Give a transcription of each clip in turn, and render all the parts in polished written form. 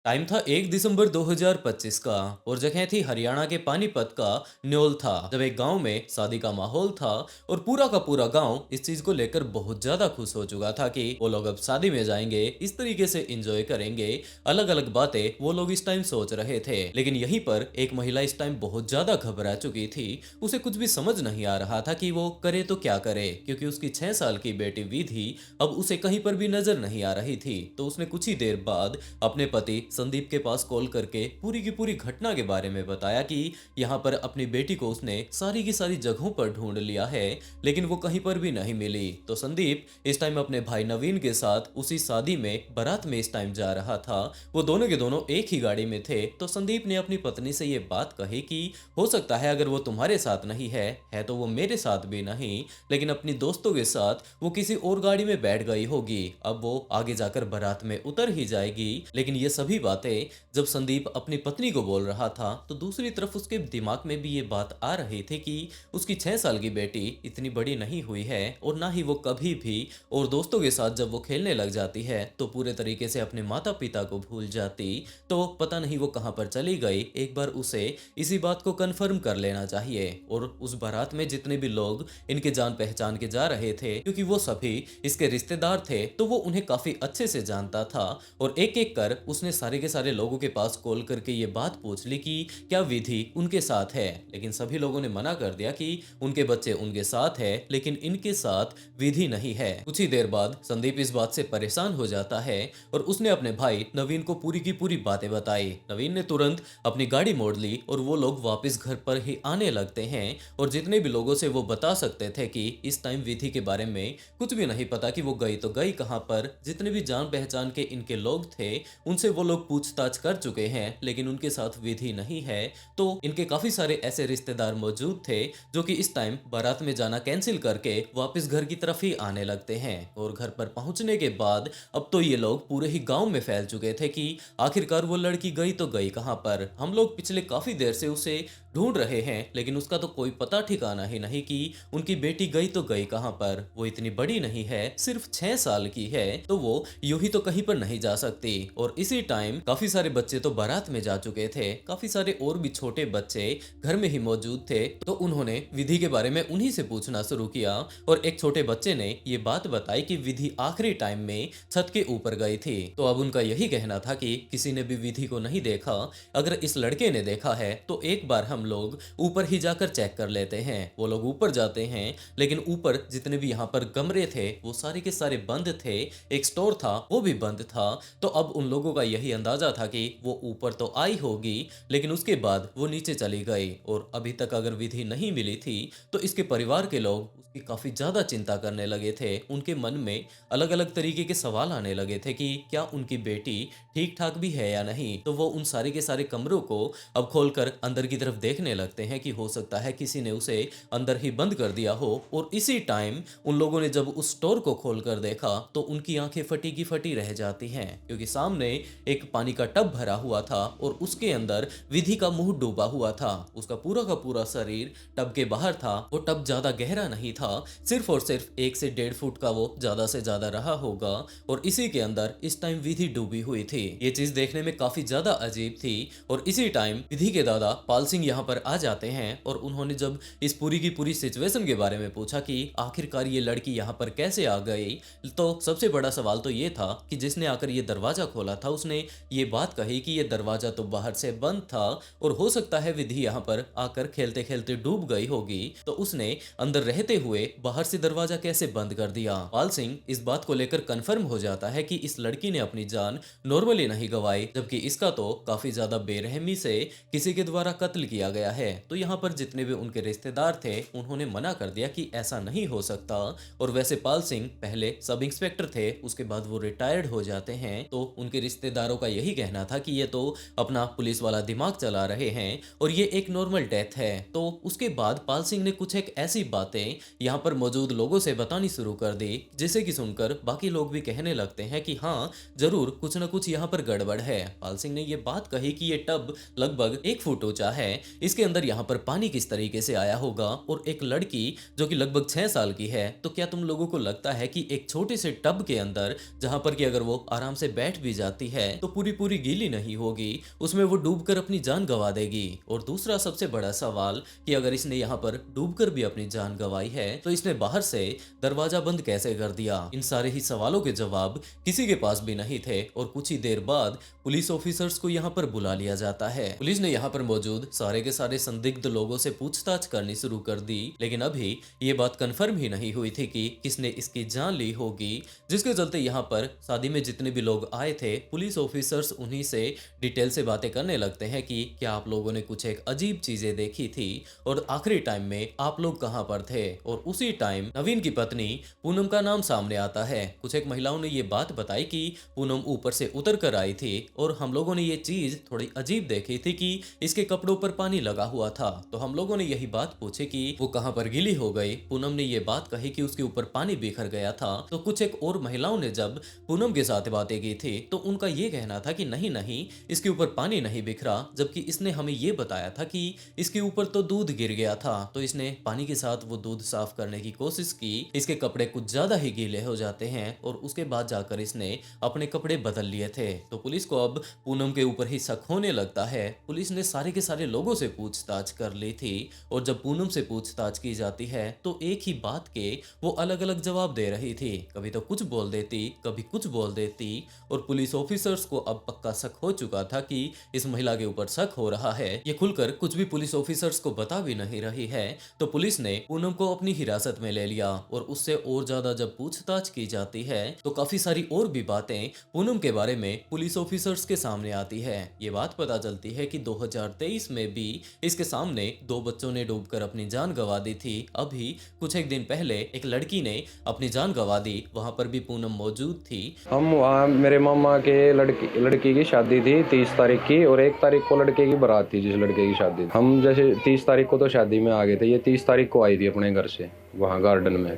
Time था 1 दिसंबर 2025 का और जगह थी हरियाणा के पानीपत का न्योल था जब एक गांव में शादी का माहौल था और पूरा का पूरा गांव इस चीज को लेकर बहुत ज्यादा खुश हो चुका था कि वो लोग अब शादी में जाएंगे, इस तरीके से एंजॉय करेंगे। अलग अलग बातें वो लोग इस टाइम सोच रहे थे, लेकिन यहीं पर एक महिला इस टाइम बहुत ज्यादा घबरा चुकी थी। उसे कुछ भी समझ नहीं आ रहा था कि वो करे तो क्या करे, क्योंकि उसकी 6 साल की बेटी विधि अब उसे कहीं पर भी नजर नहीं आ रही थी। तो उसने कुछ ही देर बाद अपने पति संदीप के पास कॉल करके पूरी की पूरी घटना के बारे में बताया कि यहाँ पर अपनी बेटी को उसने सारी की सारी जगहों पर ढूंढ लिया है, लेकिन वो कहीं पर भी नहीं मिली। तो संदीप इस टाइम अपने भाई नवीन के साथ उसी शादी में बारात में इस टाइम जा रहा था। वो दोनों के दोनों एक ही गाड़ी में थे। तो संदीप ने अपनी पत्नी से ये बात कही कि हो सकता है अगर वो तुम्हारे साथ नहीं है तो वो मेरे साथ भी नहीं, लेकिन अपनी दोस्तों के साथ वो किसी और गाड़ी में बैठ गई होगी। अब वो आगे जाकर बारात में उतर ही जाएगी। लेकिन ये सभी बातें जब संदीप अपनी पत्नी को बोल रहा था तो दूसरी तरफ उसके दिमाग में भी ये बात आ रही थी कि उसकी 6 साल की बेटी इतनी बड़ी नहीं हुई है और ना ही वो कभी भी और दोस्तों के साथ जब वो खेलने लग जाती है तो पूरे तरीके से अपने माता पिता को भूल जाती। तो पता नहीं वो कहां पर चली गई। एक बार उसे इसी बात को कंफर्म कर लेना चाहिए। और उस बारात में जितने भी लोग इनके जान पहचान के जा रहे थे, क्योंकि वो सभी इसके रिश्तेदार थे, तो वो उन्हें काफी अच्छे से जानता था। और एक एक कर उसने सारे के सारे लोगों के पास कॉल करके ये बात पूछ ली कि क्या विधि उनके साथ है। लेकिन सभी लोगों ने मना कर दिया कि उनके बच्चे उनके साथ है, लेकिन इनके साथ विधि नहीं है। कुछ ही देर बाद संदीप इस बात से परेशान हो जाता है और उसने अपने भाई नवीन को पूरी की पूरी बातें बताई। नवीन ने तुरंत अपनी गाड़ी मोड़ ली और वो लोग वापस घर पर ही आने लगते हैं। और जितने भी लोगों से वो बता सकते थे कि इस टाइम विधि के बारे में कुछ भी नहीं पता कि वो गई तो गई कहां पर, जितने भी जान पहचान के इनके लोग थे उनसे वो लोग पूछताछ कर चुके हैं, लेकिन उनके साथ विधि नहीं है। तो इनके काफी सारे ऐसे रिश्तेदार मौजूद थे जो कि इस टाइम बारात में जाना कैंसिल करके वापस घर की तरफ ही आने लगते हैं। और घर पर पहुंचने के बाद अब तो ये लोग पूरे ही गांव में फैल चुके थे कि आखिरकार वो लड़की गई तो गई कहां पर। हम लोग पिछले काफी देर से उसे ढूंढ रहे हैं, लेकिन उसका तो कोई पता ठिकाना ही नहीं कि उनकी बेटी गई तो गई कहां पर। वो इतनी बड़ी नहीं है, सिर्फ 6 साल की है, तो वो यूं ही तो कहीं पर नहीं जा सकती। और इसी टाइम काफी सारे बच्चे तो बारात में जा चुके थे, काफी सारे और भी छोटे बच्चे घर में ही मौजूद थे। तो उन्होंने विधि के बारे में उन्हीं से पूछना शुरू किया। और एक छोटे बच्चे ने ये बात बताई कि विधि आखिरी टाइम में छत के ऊपर गई थी। तो अब उनका यही कहना था कि किसी ने भी विधि को नहीं देखा। अगर इस लड़के ने देखा है तो एक बार हम लोग ऊपर ही जाकर चेक कर लेते हैं। वो लोग ऊपर जाते हैं, लेकिन ऊपर जितने भी यहाँ पर कमरे थे वो सारे के सारे बंद थे। एक स्टोर था वो भी बंद था। तो अब उन लोगों का यही अंदाजा था कि वो ऊपर तो आई होगी, लेकिन उसके बाद वो नीचे चली गई। और अभी तक अगर विधि नहीं मिली थी तो इसके परिवार के लोग उसकी काफी ज्यादा चिंता करने लगे थे। उनके मन में अलग अलग तरीके के सवाल आने लगे थे कि क्या उनकी बेटी ठीक ठाक भी है या नहीं। तो वो उन सारे के सारे कमरों को अब खोलकर अंदर की तरफ देखने लगते हैं कि हो सकता है किसी ने उसे अंदर ही बंद कर दिया हो। और इसी टाइम उन लोगों ने जब उस स्टोर को खोलकर देखा तो उनकी आंखें फटी की फटी रह जाती हैं, क्योंकि सामने एक पानी का टब भरा हुआ था और उसके अंदर विधि का मुंह डूबा हुआ था। उसका पूरा का पूरा शरीर टब के बाहर था। वो टब ज्यादा गहरा नहीं था, सिर्फ और सिर्फ 1 से 1.5 फुट का वो ज्यादा से ज्यादा रहा होगा। और इसी के अंदर इस टाइम विधि डूबी हुई थी। ये चीज देखने में काफी ज्यादा अजीब थी। और इसी टाइम विधि के दादा पाल सिंह यहाँ पर आ जाते हैं और उन्होंने जब इस पूरी की पूरी सिचुएशन के बारे में पूछा कि आखिरकार ये लड़की यहाँ पर कैसे आ गई, तो सबसे बड़ा सवाल तो ये था कि जिसने आकर ये दरवाजा खोला था उसने ये बात कही कि ये दरवाजा तो बाहर से बंद था और हो सकता है विधि यहाँ पर आकर खेलते खेलते डूब गई होगी। तो उसने अंदर रहते हुए बाहर से दरवाजा कैसे बंद कर दिया। पाल सिंह इस बात को लेकर कंफर्म हो जाता है कि इस लड़की ने अपनी जान नॉर्मली नहीं गंवाई, जबकि इसका तो काफी ज्यादा बेरहमी से किसी के द्वारा कत्ल किया गया है। तो यहाँ पर जितने भी उनके रिश्तेदार थे उन्होंने मना कर दिया कि ऐसा नहीं हो सकता। और वैसे पाल सिंह पहले सब इंस्पेक्टर थे, उसके बाद वो रिटायर्ड हो जाते हैं। तो उनके रिश्तेदारों का यही कहना था कि ये तो अपना पुलिस वाला दिमाग चला रहे हैं और ये एक नॉर्मल डेथ है। तो उसके बाद पाल सिंह ने कुछ एक ऐसी बातें यहाँ पर मौजूद लोगों से बतानी शुरू कर दी, जिसे कि सुनकर बाकी लोग भी कहने लगते हैं कि हाँ जरूर कुछ ना कुछ यहाँ पर गड़बड़ है। पाल सिंह ने ये बात कही कि ये टब लगभग 1 फुट ऊंचा है, इसके अंदर यहाँ पर पानी किस तरीके से आया होगा। और एक लड़की जो कि लगभग 6 साल की है, तो क्या तुम लोगों को लगता है कि एक छोटे से टब के अंदर जहां पर कि अगर वो आराम से बैठ भी जाती है तो पूरी पूरी गीली नहीं होगी, उसमें वो डूबकर अपनी जान गंवा देगी। और दूसरा सबसे बड़ा सवाल कि अगर इसने यहाँ पर डूबकर भी अपनी जान गंवाई है तो इसने बाहर से दरवाजा बंद कैसे कर दिया। इन सारे ही सवालों के जवाब किसी के पास भी नहीं थे। और कुछ ही देर बाद पुलिस ऑफिसर्स को यहाँ पर बुला लिया जाता है। पुलिस ने यहाँ पर मौजूद सारे के सारे संदिग्ध लोगों से पूछताछ करनी शुरू कर दी, लेकिन अभी ये बात कंफर्म ही नहीं हुई थी कि किसने इसकी जान ली होगी, जिसके चलते यहाँ पर शादी में जितने भी लोग आए थे पुलिस ऑफिसर्स उन्हीं से डिटेल से बातें करने लगते हैं कि क्या आप लोगों ने कुछ एक अजीब चीजें देखी थी और आखिरी टाइम में आप लोग कहां पर थे। और उसी टाइम नवीन की पत्नी पूनम का नाम सामने आता है। कुछ एक महिलाओं ने ये बात बताई कि पूनम ऊपर से उतर कर आई थी और हम लोगों ने ये चीज थोड़ी अजीब देखी थी कि इसके कपड़ों पर पानी लगा हुआ था। तो हम लोगों ने यही बात पूछी कि वो कहां पर गीली हो गई। पूनम ने ये बात कही कि उसके ऊपर पानी बिखर गया था। तो कुछ एक और महिलाओं ने जब पूनम के साथ बातें की थी तो उनका ये कहना था कि नहीं नहीं, इसके ऊपर पानी नहीं बिखरा, जबकि इसने हमें ये बताया था कि इसके ऊपर तो दूध गिर गया था। तो इसने पानी के साथ वो दूध साफ करने की कोशिश की, इसके कपड़े कुछ ज्यादा ही गीले हो जाते हैं और उसके बाद जाकर इसने अपने कपड़े बदल लिए थे। तो पुलिस को अब पूनम के ऊपर ही शक होने लगता है। पुलिस ने सारे के सारे लोगों से पूछताछ कर ली थी और जब पूनम से पूछताछ की जाती है तो एक ही बात के वो अलग अलग जवाब दे रही थी। कभी तो कुछ बोल देती, कभी कुछ बोल देती। और पुलिस ऑफिसर्स को अब पक्का शक हो चुका था कि इस महिला के ऊपर शक हो रहा है। ये खुलकर कुछ भी पुलिस ऑफिसर्स को बता भी नहीं रही है। तो पुलिस ने पूनम को अपनी हिरासत में ले लिया और उससे और ज्यादा जब पूछताछ की जाती है तो काफी सारी और भी बातें पूनम के बारे में पुलिस ऑफिसर्स के सामने आती है। ये बात पता चलती है कि 2023 में भी इसके सामने 2 बच्चों ने डूबकर अपनी जान गंवा दी थी। अभी कुछ एक दिन पहले एक लड़की ने अपनी जान गंवा दी, वहां पर भी पूनम मौजूद थी। हम वहाँ मेरे मामा के लड़की की शादी थी 30 तारीख की और 1 तारीख को लड़के की बारात थी। जिस लड़के की शादी थी, हम जैसे 30 तारीख को तो शादी में आ गए थे, ये 30 तारीख को आई थी अपने घर से वहाँ गार्डन में।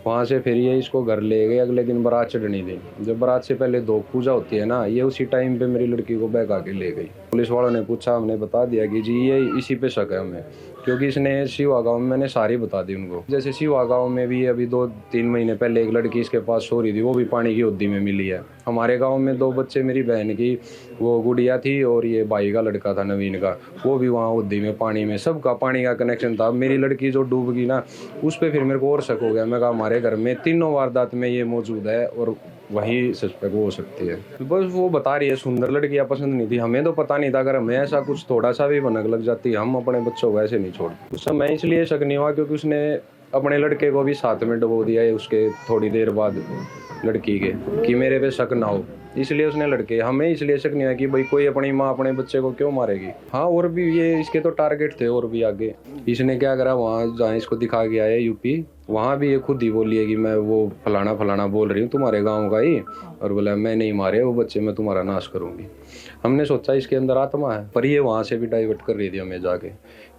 वहाँ से फिर ये इसको घर ले गए। अगले दिन बारात चढ़नी थी। जब बारात से पहले 2 पूजा होती है ना, ये उसी टाइम पे मेरी लड़की को बहका के ले गई। पुलिस वालों ने पूछा, हमने बता दिया कि जी ये इसी पे शक है हमें, क्योंकि इसने शिवा गाँव में मैंने सारी बता दी उनको। जैसे शिवा गाँव में भी अभी 2-3 महीने पहले एक लड़की इसके पास सो रही थी, वो भी पानी की होदी में मिली है। हमारे गांव में 2 बच्चे, मेरी बहन की वो गुड़िया थी और ये भाई का लड़का था नवीन का, वो भी वहाँ होदी में पानी में, सबका पानी का कनेक्शन था। मेरी लड़की जो डूब गई ना, उस पर फिर मेरे को और शक हो गया। मैं कहा हमारे घर में 3 वारदात में ये मौजूद है और वही सस्पेक्ट हो सकती है। बस वो बता रही है सुंदर लड़कियां पसंद नहीं थी। हमें तो पता नहीं था, अगर हमें ऐसा कुछ थोड़ा सा भी भनक लग जाती हम अपने बच्चों को ऐसे नहीं छोड़ते। उस समय इसलिए शक नहीं हुआ क्योंकि उसने अपने लड़के को भी साथ में डुबो दिया है उसके थोड़ी देर बाद लड़की के, कि मेरे पे शक ना हो। इसलिए उसने लड़के, हमें इसलिए शक नहीं है कि भाई कोई अपनी माँ अपने बच्चे को क्यों मारेगी। हाँ, और भी ये इसके तो टारगेट थे और भी आगे। इसने क्या करा, वहाँ जहाँ इसको दिखा गया है यूपी, वहाँ भी ये खुद ही बोली है कि मैं वो फलाना फलाना बोल रही हूँ तुम्हारे गांव का ही, और बोला मैं नहीं मारे वो बच्चे, मैं तुम्हारा नाश करूँगी। हमने सोचा इसके अंदर आत्मा है, पर ये वहाँ से भी डाइवर्ट कर रही थी हमें जाके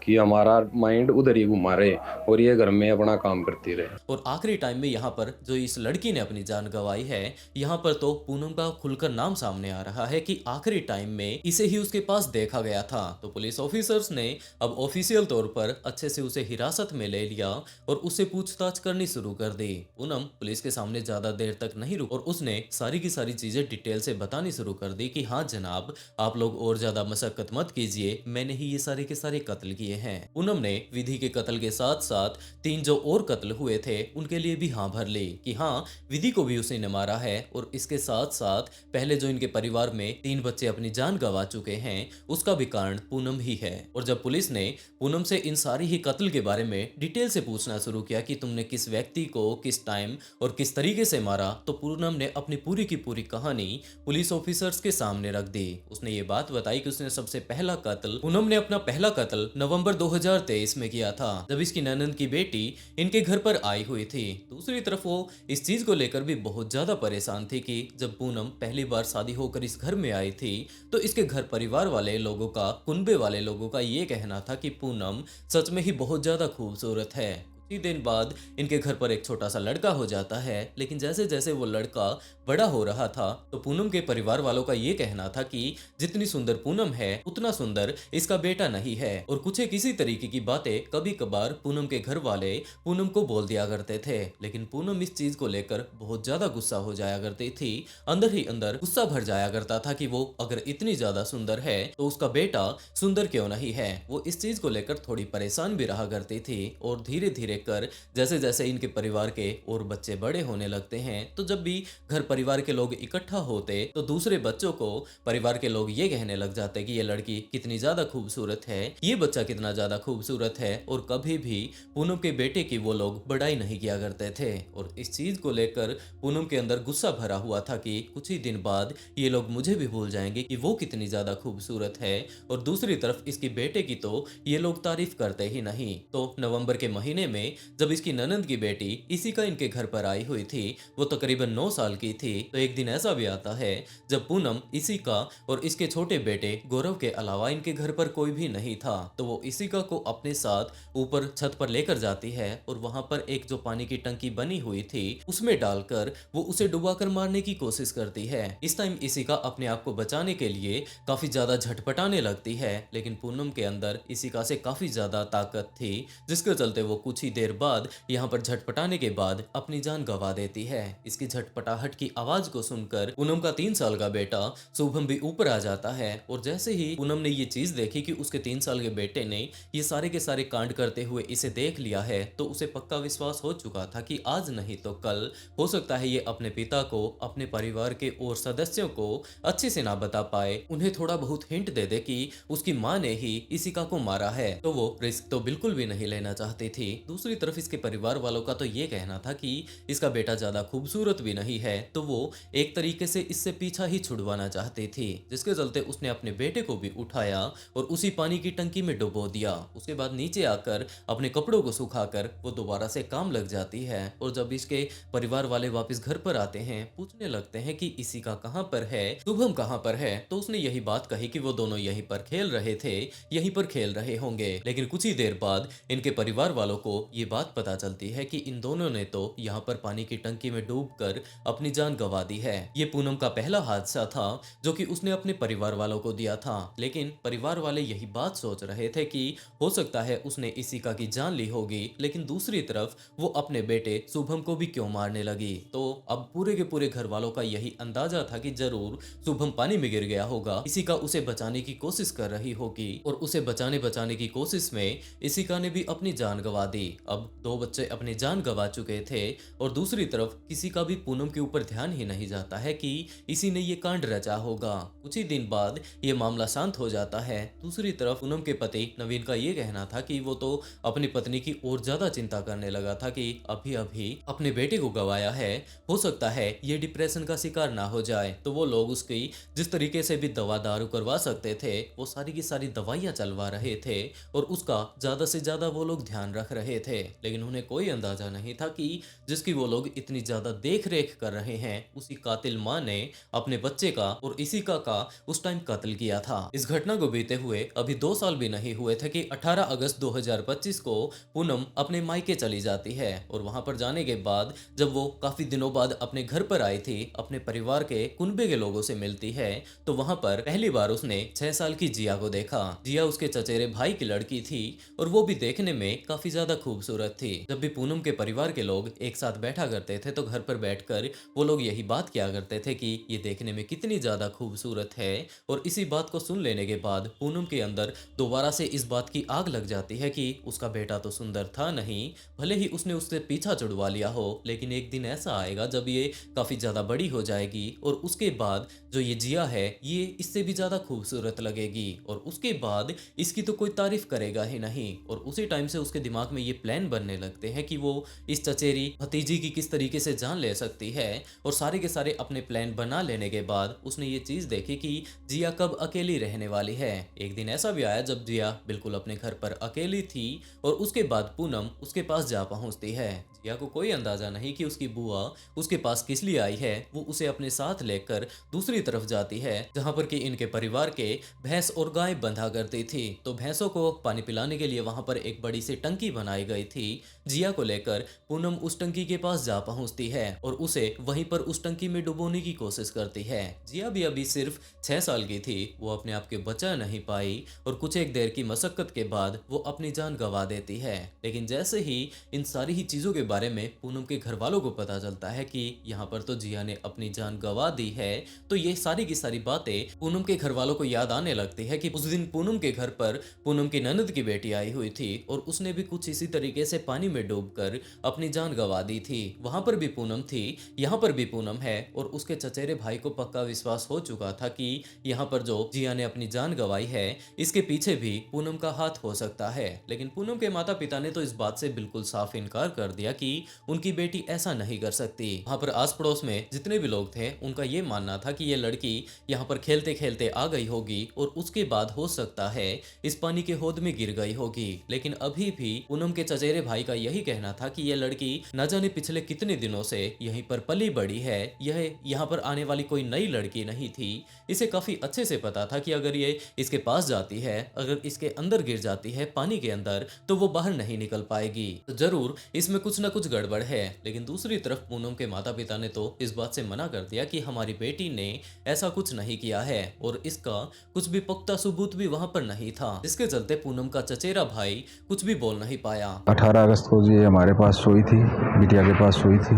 कि हमारा माइंड उधर ही घुमा रहे और ये घर में अपना काम करती रहे। और आखिरी टाइम में यहाँ पर जो इस लड़की ने अपनी जान गंवाई है, यहाँ पर तो पूनम का खुलकर नाम सामने आ रहा है कि आखिरी टाइम में इसे ही उसके पास देखा गया था। तो पुलिस ऑफिसर्स ने अब ऑफिशियल तौर पर अच्छे से उसे हिरासत में ले लिया और उससे पूछताछ करनी शुरू कर दी। पूनम पुलिस के सामने ज्यादा देर तक नहीं रुकी और उसने सारी की सारी चीजें डिटेल से बतानी शुरू कर दी कि हाँ जनाब, आप लोग और ज्यादा मशक्कत मत कीजिए, मैंने ही ये सारे के सारे कत्ल किए हैं। पूनम ने विधि के कत्ल के साथ साथ 3 जो और कत्ल हुए थे उनके लिए भी हाँ भर ली कि हाँ विधि को भी उसी ने मारा है। और इसके साथ साथ पहले जो इनके परिवार में 3 बच्चे अपनी जान गंवा चुके हैं उसका भी कारण पूनम ही है। और जब पुलिस ने पूनम से इन सारी ही कत्ल के बारे में डिटेल से पूछना शुरू किया कि तुमने किस व्यक्ति को किस टाइम और किस तरीके से मारा, तो पूनम ने अपनी पूरी की पूरी कहानी पुलिस ऑफिसर्स के सामने रख दी। उसने ये बात बताई कि उसने सबसे पहला कत्ल, पूनम ने अपना पहला कत्ल नवंबर 2023 में किया था, जब इसकी ननंद की बेटी इनके घर पर आई हुई थी। दूसरी तरफ वो इस चीज को लेकर भी बहुत ज्यादा परेशान थी कि जब पूनम पहली बार शादी होकर इस घर में आई थी तो इसके घर परिवार वाले लोगों का, कुनबे वाले लोगों का ये कहना था कि पूनम सच में ही बहुत ज्यादा खूबसूरत है। ही दिन बाद इनके घर पर एक छोटा सा लड़का हो जाता है, लेकिन जैसे जैसे वो लड़का बड़ा हो रहा था तो पूनम के परिवार वालों का ये कहना था कि जितनी सुंदर पूनम है उतना सुंदर इसका बेटा नहीं है। और कुछ एक इसी तरीके की बातें कभी कभार पूनम के घर वाले पूनम को बोल दिया करते थे, लेकिन पूनम इस चीज को लेकर बहुत ज्यादा गुस्सा हो जाया करती थी। अंदर ही अंदर गुस्सा भर जाया करता था कि वो अगर इतनी ज्यादा सुंदर है तो उसका बेटा सुंदर क्यों नहीं है। वो इस चीज को लेकर थोड़ी परेशान भी रहा करती थी। और धीरे धीरे कर जैसे जैसे इनके परिवार के और बच्चे बड़े होने लगते हैं तो जब भी घर परिवार के लोग इकट्ठा होते तो दूसरे बच्चों को परिवार के लोग ये कहने लग जाते कि ये लड़की कितनी ज्यादा खूबसूरत है, ये बच्चा कितना ज्यादा खूबसूरत है। और कभी भी पूनम के बेटे की वो लोग बड़ाई नहीं किया करते थे। और इस चीज को लेकर पूनम के अंदर गुस्सा भरा हुआ था कि कुछ ही दिन बाद ये लोग मुझे भी भूल जाएंगे कि वो कितनी ज्यादा खूबसूरत है। और दूसरी तरफ इसकी बेटे की तो ये लोग तारीफ करते ही नहीं। तो नवंबर के महीने में जब इसकी ननंद की बेटी इसी का इनके घर पर आई हुई थी, वो तकरीबन 9 साल की थी, तो एक दिन ऐसा भी आता है जब पूनम इसी का और इसके छोटे बेटे गौरव के अलावा इनके घर पर कोई भी नहीं था। तो वो इसिका को अपने साथ ऊपर छत पर लेकर जाती है और वहां पर एक जो पानी की टंकी बनी हुई थी उसमें डालकर वो उसे डुबाकर मारने की कोशिश करती है। इस टाइम इसिका अपने आप को बचाने के लिए काफी ज्यादा झटपटाने लगती है, लेकिन पूनम के अंदर इसिका से काफी ज्यादा ताकत थी, जिसके चलते वो कुछ ही देर बाद यहाँ पर झटपटाने के बाद अपनी जान गंवा देती है। इसकी झटपटाहट की आवाज को सुनकर पूनम का 3 साल का बेटा शुभम भी ऊपर आ जाता है। और जैसे ही पूनम ने ये चीज देखी कि उसके 3 साल के बेटे ने ये सारे के सारे कांड करते हुए इसे देख लिया है, तो उसे पक्का विश्वास हो चुका था कि आज नहीं तो कल हो सकता है ये अपने पिता को, अपने परिवार के और सदस्यों को अच्छे से ना बता पाए, उन्हें थोड़ा बहुत हिंट दे दे कि उसकी माँ ने ही इसिका को मारा है। तो वो रिस्क तो बिल्कुल भी नहीं लेना चाहती थी। दूसरी तरफ इसके परिवार वालों का तो ये कहना था कि इसका बेटा ज्यादा खूबसूरत भी नहीं है, तो वो एक तरीके से इससे पीछा ही छुड़वाना चाहती थी, जिसके चलते उसने अपने बेटे को भी उठाया और उसी पानी की टंकी में डुबो दिया। उसके बाद नीचे आकर अपने कपड़ों को सुखाकर वो दोबारा से काम लग जाती है। और जब इसके परिवार वाले वापस घर पर आते हैं, पूछने लगते हैं कि इसिका कहाँ पर है, शुभम कहाँ पर है, तो उसने यही बात कही कि वो दोनों यहीं पर खेल रहे थे, यहीं पर खेल रहे होंगे। लेकिन कुछ ही देर बाद इनके परिवार वालों को ये बात पता चलती है कि इन दोनों ने तो यहाँ पर पानी की टंकी में डूबकर अपनी जान गंवा दी है। ये पूनम का पहला हादसा था जो कि उसने अपने परिवार वालों को दिया था, लेकिन परिवार वाले यही बात सोच रहे थे कि हो सकता है उसने इसिका की जान ली होगी, लेकिन दूसरी तरफ वो अपने बेटे शुभम को भी क्यों मारने लगी। तो अब पूरे के पूरे घर वालों का यही अंदाजा था कि जरूर शुभम पानी में गिर गया होगा, इसिका उसे बचाने की कोशिश कर रही होगी और उसे बचाने की कोशिश में इसिका ने भी अपनी जान गंवा दी। अब 2 बच्चे अपनी जान गंवा चुके थे और दूसरी तरफ किसी का भी पूनम के ऊपर ध्यान ही नहीं जाता है कि इसी ने ये कांड रचा होगा। कुछ ही दिन बाद ये मामला शांत हो जाता है। दूसरी तरफ पूनम के पति नवीन का ये कहना था कि वो तो अपनी पत्नी की और ज्यादा चिंता करने लगा था कि अभी अभी अपने बेटे को गंवाया है, हो सकता है ये डिप्रेशन का शिकार ना हो जाए। तो वो लोग उसकी जिस तरीके से भी दवा दारू करवा सकते थे वो सारी की सारी दवाइयां चलवा रहे थे और उसका ज्यादा से ज्यादा वो लोग ध्यान रख रहे थे, लेकिन उन्हें कोई अंदाजा नहीं था कि जिसकी वो लोग इतनी ज्यादा देख रेख कर रहे हैं उसी कातिल माँ ने अपने बच्चे का और इसिका का उस टाइम कत्ल किया था। इस घटना को बीते हुए अभी 2 साल भी नहीं हुए थे कि 18 अगस्त 2025 को पूनम अपने मायके चली जाती है। और वहां पर जाने के बाद जब वो काफी दिनों बाद अपने घर पर आई थी, अपने परिवार के कुनबे के लोगों से मिलती है, तो वहां पर पहली बार उसने 6 साल की जिया को देखा। जिया उसके चचेरे भाई की लड़की थी और वो भी देखने में काफी ज्यादा खूबसूरत थी। जब भी पूनम के परिवार के लोग एक साथ बैठा करते थे तो घर पर बैठकर वो लोग यही बात किया करते थे कि ये देखने में कितनी ज्यादा खूबसूरत है। और इसी बात को सुन लेने के बाद पूनम के अंदर दोबारा से इस बात की आग लग जाती है कि उसका बेटा तो सुंदर था नहीं, भले ही उसने उससे पीछा छुड़वा लिया हो, लेकिन एक दिन ऐसा आएगा जब ये काफी ज्यादा बड़ी हो जाएगी और उसके बाद जो ये जिया है ये इससे भी ज्यादा खूबसूरत लगेगी और उसके बाद इसकी तो कोई तारीफ करेगा ही नहीं। और उसी टाइम से उसके दिमाग में ये प्लान बनने लगते हैं कि वो इस चचेरी भतीजी की किस तरीके से जान ले सकती है। और सारे के सारे अपने प्लान बना लेने के बाद उसने ये चीज देखी कि जिया कब अकेली रहने वाली है। एक दिन ऐसा भी आया जब जिया बिल्कुल अपने घर पर अकेली थी और उसके बाद पूनम उसके पास जा पहुंचती है। जिया को कोई अंदाजा नहीं कि उसकी बुआ उसके पास किस लिए आई है। वो उसे अपने साथ लेकर दूसरी तरफ जाती है जहां पर कि इनके परिवार के भैंस और गाय बंधा करती थी। तो भैंसों को पानी पिलाने के लिए वहां पर एक बड़ी सी टंकी बनाई गई थी जिया को लेकर पूनम उस टंकी के पास जा पहुंचती है और उसे वहीं पर उस टंकी में डुबोने की कोशिश करती है। जिया भी अभी सिर्फ 6 साल की थी, वो अपने आप के बचा नहीं पाई और कुछ एक देर की मशक्कत के बाद वो अपनी जान गंवा देती है। लेकिन जैसे ही इन सारी ही चीजों के बारे में पूनम के घर वालों को पता चलता है कि यहाँ पर तो जिया ने अपनी जान गंवा दी है, तो ये सारी की सारी बातें पूनम के घर वालों को याद आने लगती है कि उस दिन पूनम के घर पर पूनम की ननद की बेटी आई हुई थी और उसने भी कुछ इसी तरीके से पानी में डूबकर अपनी जान गंवा दी थी। वहां पर भी पूनम थी, यहाँ पर भी पूनम है और उसके चचेरे भाई को पक्का विश्वास हो चुका था कि यहाँ पर जो जिया ने अपनी जान गंवाई है इसके पीछे भी पूनम का हाथ हो सकता है। लेकिन पूनम के माता पिता ने तो इस बात से बिल्कुल साफ इनकार कर दिया कि उनकी बेटी ऐसा नहीं कर सकती। वहां पर आस पड़ोस में जितने भी लोग थे उनका ये मानना था कि ये लड़की यहाँ पर खेलते खेलते आ गई होगी और उसके बाद हो सकता है इस पानी के होद में गिर गई होगी। लेकिन अभी भी पूनम के चचेरे भाई का यही कहना था कि ये लड़की न जाने पिछले कितने दिनों से यहीं पर पली बड़ी है, यह यहाँ पर आने वाली कोई नई लड़की नहीं थी। इसे काफी अच्छे से पता था कि अगर ये इसके पास जाती है, अगर इसके अंदर गिर जाती है पानी के अंदर, तो वो बाहर नहीं निकल पाएगी, तो जरूर इसमें कुछ ना कुछ गड़बड़ है। लेकिन दूसरी तरफ पूनम के माता पिता ने तो इस बात से मना कर दिया कि हमारी बेटी ने ऐसा कुछ नहीं किया है और इसका कुछ भी पुख्ता सबूत भी वहां पर नहीं था, जिसके चलते पूनम का चचेरा भाई कुछ भी बोल नहीं पाया। 18 अगस्त को जी हमारे पास सोई थी, बिटिया के पास सोई थी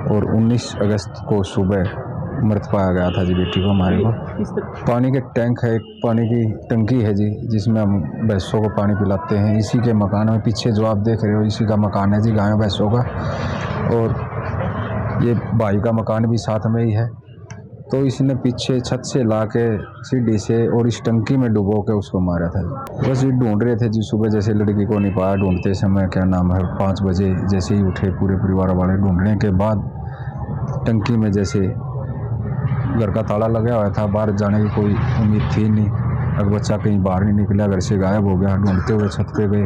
और 19 अगस्त को सुबह मृत पाया गया था जी बेटी को हमारे को। पानी के टैंक है, एक पानी की टंकी है जी जिसमें हम भैंसों को पानी पिलाते हैं। इसी के मकान में पीछे जो आप देख रहे हो इसी का मकान है जी, गायों भैंसों का, और ये भाई का मकान भी साथ में ही है। तो इसने पीछे छत से ला के सीढ़ी से और इस टंकी में डुबो के उसको मारा था। बस ये ढूंढ रहे थे जी, सुबह जैसे लड़की को नहीं पाया, ढूंढते समय क्या नाम है 5 बजे जैसे ही उठे पूरे परिवार वाले, ढूंढने के बाद टंकी में जैसे घर का ताला लगा हुआ था, बाहर जाने की कोई उम्मीद थी नहीं। अगर बच्चा कहीं बाहर नहीं निकला, घर से गायब हो गया। ढूंढते हुए छत पे गए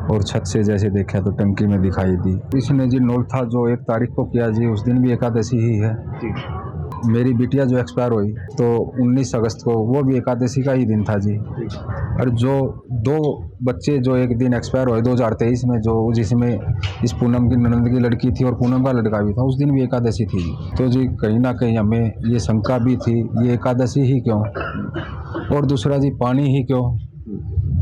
और छत से जैसे देखा तो टंकी में दिखाई दी। इसने जी नोल था जो 1 तारीख को किया जी, उस दिन भी एकादशी ही है। मेरी बिटिया जो एक्सपायर हुई तो 19 अगस्त को, वो भी एकादशी का ही दिन था जी। और जो 2 बच्चे जो एक दिन एक्सपायर हुए 2023 में, जो जिसमें इस पूनम की ननद की लड़की थी और पूनम का लड़का भी था, उस दिन भी एकादशी थी जी। तो जी कहीं ना कहीं हमें ये शंका भी थी, ये एकादशी ही क्यों, और दूसरा जी पानी ही क्यों,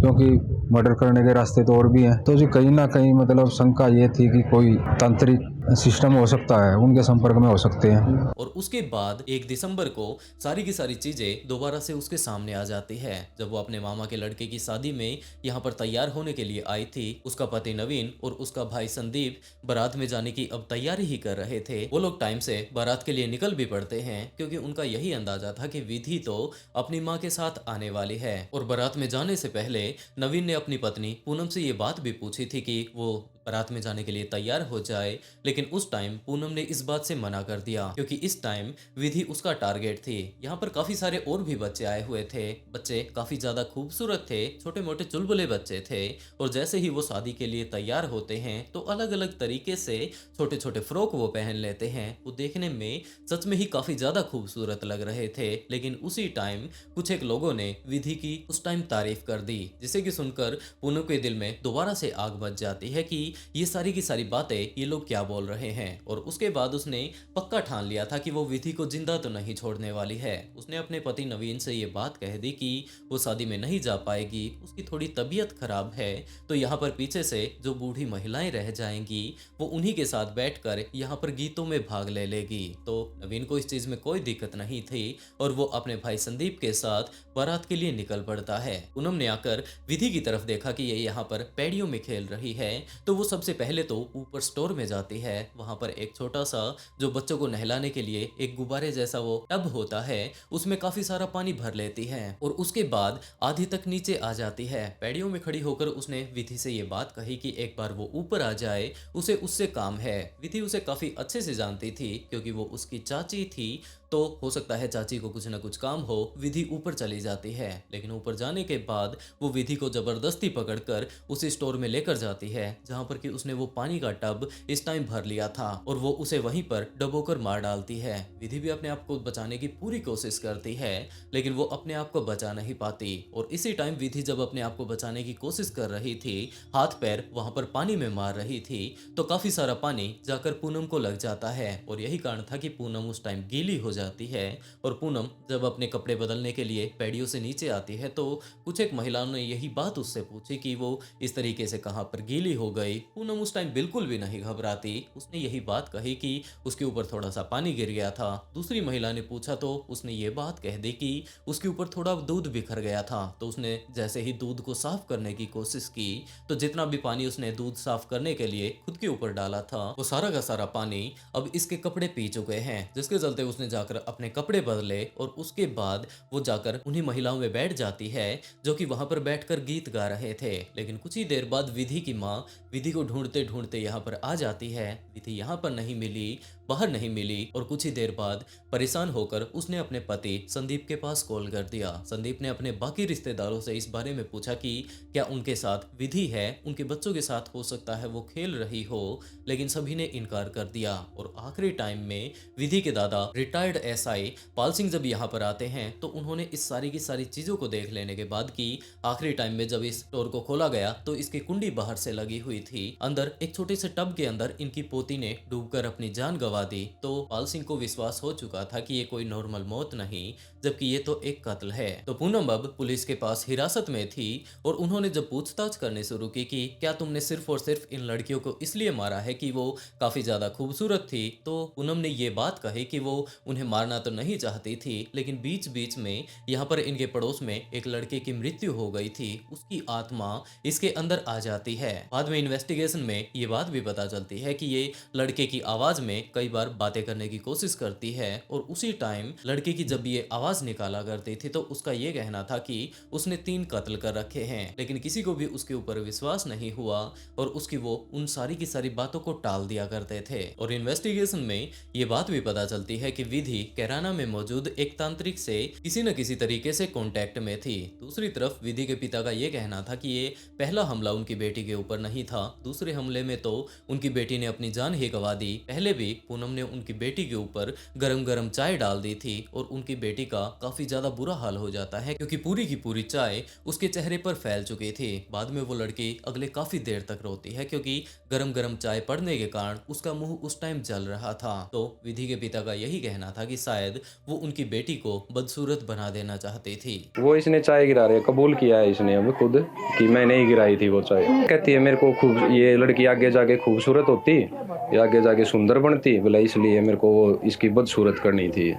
क्योंकि मर्डर करने के रास्ते तो और भी हैं। तो जी कहीं ना कहीं मतलब शंका ये थी कि कोई तांत्रिक सिस्टम हो सकता है, उनके संपर्क में हो सकते हैं। और उसके बाद 1 दिसंबर को सारी की सारी चीजें दोबारा से उसके सामने आ जाती है। जब वो अपने मामा के लड़के की शादी में यहाँ पर तैयार होने के लिए आई थी, उसका पति नवीन और उसका भाई संदीप बारात में जाने की अब तैयारी ही कर रहे थे। वो लोग टाइम से बारात के लिए निकल भी पड़ते हैं क्योंकि उनका यही अंदाजा था कि विधि तो अपनी माँ के साथ आने वाली है। और बारात में जाने से पहले नवीन ने अपनी पत्नी पूनम से ये बात भी पूछी थी कि वो बारात में जाने के लिए तैयार हो जाए, लेकिन उस टाइम पूनम ने इस बात से मना कर दिया क्योंकि इस टाइम विधि उसका टारगेट थी। यहाँ पर काफी सारे और भी बच्चे आए हुए थे, बच्चे काफी ज्यादा खूबसूरत थे, छोटे मोटे चुलबुले बच्चे थे। और जैसे ही वो शादी के लिए तैयार होते हैं तो अलग अलग तरीके से छोटे छोटे फ्रॉक वो पहन लेते हैं। वो देखने में सच में ही काफी ज्यादा खूबसूरत लग रहे थे। लेकिन उसी टाइम कुछ एक लोगों ने विधि की उस टाइम तारीफ कर दी, जिसे कि सुनकर पूनम के दिल में दोबारा से आग बच जाती है कि ये सारी की सारी बातें ये लोग क्या बोल रहे हैं। और उसके बाद उसने पक्का ठान लिया था कि वो विधि को जिंदा तो नहीं छोड़ने वाली है। उसने अपने पति नवीन से ये बात कह दी कि वो शादी में नहीं जा पाएगी, उसकी थोड़ी तबीयत खराब है, तो यहाँ पर पीछे से जो बूढ़ी महिलाएं रह जाएंगी वो उन्हीं के साथ बैठकर यहाँ पर गीतों में भाग ले लेगी। तो नवीन को इस चीज में कोई दिक्कत नहीं थी और वो अपने भाई संदीप के साथ बारात के लिए निकल पड़ता है। पूनम ने आकर विधि की तरफ देखा कि ये यहाँ पर पैड़ियों में खेल रही है, तो वो सबसे पहले तो ऊपर स्टोर में जाती है। वहां पर एक छोटा सा जो बच्चों को नहलाने के लिए एक गुब्बारे जैसा वो टब होता है, उसमें काफी सारा पानी भर लेती है और उसके बाद आधी तक नीचे आ जाती है। पैड़ियों में खड़ी होकर उसने विधि से ये बात कही कि एक बार वो ऊपर आ जाए, उसे उससे काम है। विधि उसे काफी अच्छे से जानती थी क्योंकि वो उसकी चाची थी तो हो सकता है चाची को कुछ ना कुछ काम हो, विधि ऊपर चली जाती है। लेकिन ऊपर जाने के बाद वो विधि को जबरदस्ती पकड़कर उस स्टोर में लेकर जाती है जहां पर कि उसने वो पानी का टब इस टाइम भर लिया था और वो उसे वहीं पर डबोकर मार डालती है। विधि भी अपने आप को बचाने की पूरी कोशिश करती है लेकिन वो अपने आप को बचा नहीं पाती और इसी टाइम विधि जब अपने आप को बचाने की कोशिश कर रही थी, हाथ पैर वहां पर पानी में मार रही थी, तो काफी सारा पानी जाकर पूनम को लग जाता है और यही कारण था कि पूनम उस टाइम गीली हो जाती है। और पूनम जब अपने कपड़े बदलने के लिए पैड़ियों से नीचे आती है तो कुछ एक महिलाओं ने यही बात उससे पूछी कि वो इस तरीके से कहां पर गीली हो गई। पूनम उस टाइम बिल्कुल भी नहीं घबराती, उसने यही बात कही कि उसके ऊपर थोड़ा सा पानी गिर गया था। दूसरी महिला ने पूछा तो उसने ये बात कह दी कि उसके ऊपर थोड़ा दूध बिखर गया था। तो उसने जैसे ही दूध को साफ करने की कोशिश की तो जितना भी पानी उसने दूध साफ करने के लिए खुद के ऊपर डाला था वो सारा का सारा पानी अब इसके कपड़े पी चुके हैं, जिसके चलते उसने जाकर अपने कपड़े बदले और उसके बाद वो जाकर उन्हीं महिलाओं में बैठ जाती है जो कि वहां पर बैठकर गीत गा रहे थे। लेकिन कुछ ही देर बाद विधि की माँ विधि को ढूंढते ढूंढते यहाँ पर आ जाती है। विधि यहाँ पर नहीं मिली, बाहर नहीं मिली और कुछ ही देर बाद परेशान होकर उसने अपने पति संदीप के पास कॉल कर दिया। संदीप ने अपने बाकी रिश्तेदारों से इस बारे में पूछा कि क्या उनके साथ विधि है, उनके बच्चों के साथ हो सकता है वो खेल रही हो, लेकिन सभी ने इनकार कर दिया। और आखिरी टाइम में विधि के दादा रिटायर्ड एसआई पाल सिंह जब यहाँ पर आते हैं तो उन्होंने इस सारी की सारी चीजों को देख लेने के बाद कि आखिरी टाइम में जब इस स्टोर को खोला गया तो इसकी कुंडी बाहर से लगी हुई थी, अंदर एक छोटे से टब के अंदर इनकी पोती ने डूबकर अपनी जान गंवा दी। तो पाल सिंह को विश्वास हो चुका था कि ये कोई नॉर्मल मौत नहीं जबकि ये तो एक कत्ल है। तो पूनम अब पुलिस के पास हिरासत में थी और उन्होंने जब पूछताछ करने शुरू की कि क्या तुमने सिर्फ और सिर्फ इन लड़कियों को इसलिए मारा है कि वो काफी ज्यादा खूबसूरत थी, तो पूनम ने ये बात कही कि वो उन्हें मारना तो नहीं चाहती थी लेकिन बीच बीच में यहाँ पर इनके पड़ोस में एक लड़के की मृत्यु हो गई थी, उसकी आत्मा इसके अंदर आ जाती है। बाद में इन्वेस्टिगेशन में ये बात भी पता चलती है कि ये लड़के की आवाज में कई बार बातें करने की कोशिश करती है और उसी टाइम लड़के की जब ये आवाज निकाला करती थी तो उसका ये कहना था कि उसने 3 कत्ल कर रखे हैं, लेकिन किसी को भी उसके ऊपर विश्वास नहीं हुआ और उसकी वो उन सारी की सारी बातों को टाल दिया करते थे। और इन्वेस्टिगेशन में ये बात भी पता चलती है कि विधि कैराना में मौजूद एक तांत्रिक से किसी न किसी तरीके से कांटेक्ट में थी। दूसरी तरफ विधि के पिता का ये कहना था कि ये पहला हमला उनकी बेटी के ऊपर नहीं था, दूसरे हमले में तो उनकी बेटी ने अपनी जान ही गंवा दी। पहले भी पूनम ने उनकी बेटी के ऊपर गरम गरम चाय डाल दी थी और उनकी बेटी का काफी ज्यादा बुरा हाल हो जाता है क्योंकि पूरी की पूरी चाय उसके चेहरे पर फैल चुकी थी। बाद में वो लड़की अगले काफी देर तक रोती है क्योंकि गरम गरम चाय पड़ने के कारण उसका मुंह उस टाइम जल रहा था। तो विधि के पिता का यही कहना था कि शायद वो उनकी बेटी को बदसूरत बना देना चाहती थी। वो इसने चाय गिरा रहे, कबूल किया है इसने अब खुद कि मैंने ही गिराई थी वो चाय। कहती है मेरे को खूब ये लड़की आगे जाके खूबसूरत होती, ये आगे जाके सुंदर बनती, बोला इसलिए मेरे को वो इसकी बदसूरत करनी थी।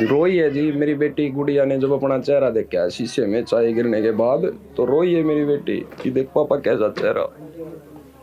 रोई है जी मेरी बेटी गुड़िया ने जब अपना चेहरा देखा शीशे में चाय गिरने के बाद, तो रोई है मेरी बेटी कि देख पापा कैसा चेहरा।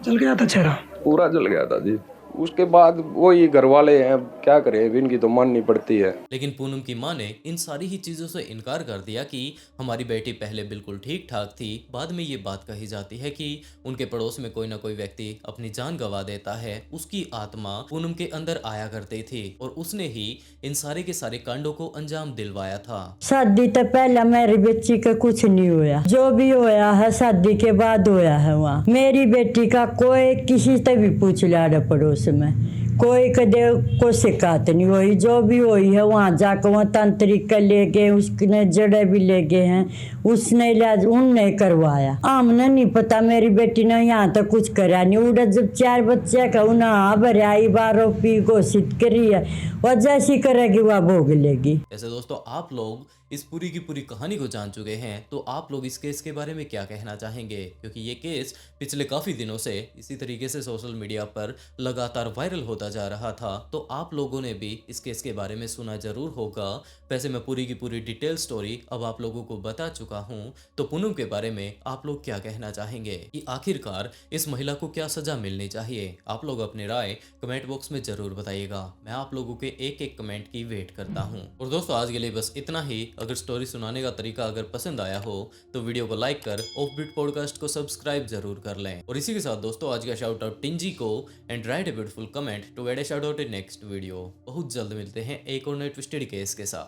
जल गया था चेहरा, पूरा जल गया था जी। उसके बाद वही घर वाले हैं, क्या करें, इनकी तो माननी पड़ती है। लेकिन पूनम की मां ने इन सारी ही चीजों से इनकार कर दिया कि हमारी बेटी पहले बिल्कुल ठीक ठाक थी। बाद में ये बात कही जाती है कि उनके पड़ोस में कोई ना कोई व्यक्ति अपनी जान गंवा देता है, उसकी आत्मा पूनम के अंदर आया करती थी और उसने ही इन सारे के सारे कांडों को अंजाम दिलवाया था। शादी तो पहले मेरी बेटी का कुछ नहीं हुआ, जो भी होया है शादी के बाद होया है। वहाँ मेरी बेटी का कोई किसी से भी पूछ लिया पड़ोस में, कोई कदे कोई शिकायत नहीं हुई। जो भी हुई है वहाँ जाकर वहाँ तांत्रिक का ले गए, उसने जड़े भी ले गए हैं, उसने इलाज उनने करवाया। हमने नहीं पता, मेरी बेटी ने यहाँ तक कुछ करा नहीं। उड़ा जब 4 बच्चे का उन्हें भरिया आरोपी घोषित करी है, वह जैसी करेगी वह भोग लेगी। ऐसे दोस्तों आप लोग इस पूरी की पूरी कहानी को जान चुके हैं, तो आप लोग इस केस के बारे में क्या कहना चाहेंगे? क्योंकि ये केस पिछले काफी दिनों से इसी तरीके से सोशल मीडिया पर लगातार वायरल होता जा रहा था, तो आप लोगों ने भी इस केस के बारे में सुना जरूर होगा। वैसे मैं पूरी की पूरी डिटेल स्टोरी अब आप लोगों को बता चुका हूँ, तो पूनम के बारे में आप लोग क्या कहना चाहेंगे कि आखिरकार इस महिला को क्या सजा मिलनी चाहिए? आप लोग अपनी राय कमेंट बॉक्स में जरूर बताइएगा। मैं आप लोगों के एक एक कमेंट की वेट करता हूँ। और दोस्तों आज के लिए बस इतना ही। अगर स्टोरी सुनाने का तरीका अगर पसंद आया हो तो वीडियो को लाइक कर ऑफ बीट पॉडकास्ट को सब्सक्राइब जरूर कर लें। और इसी के साथ दोस्तों आज का शाउट आउट टिंजी को and write a beautiful comment to get a shout out in next video. बहुत जल्द मिलते हैं एक और नए ट्विस्टेड केस के साथ।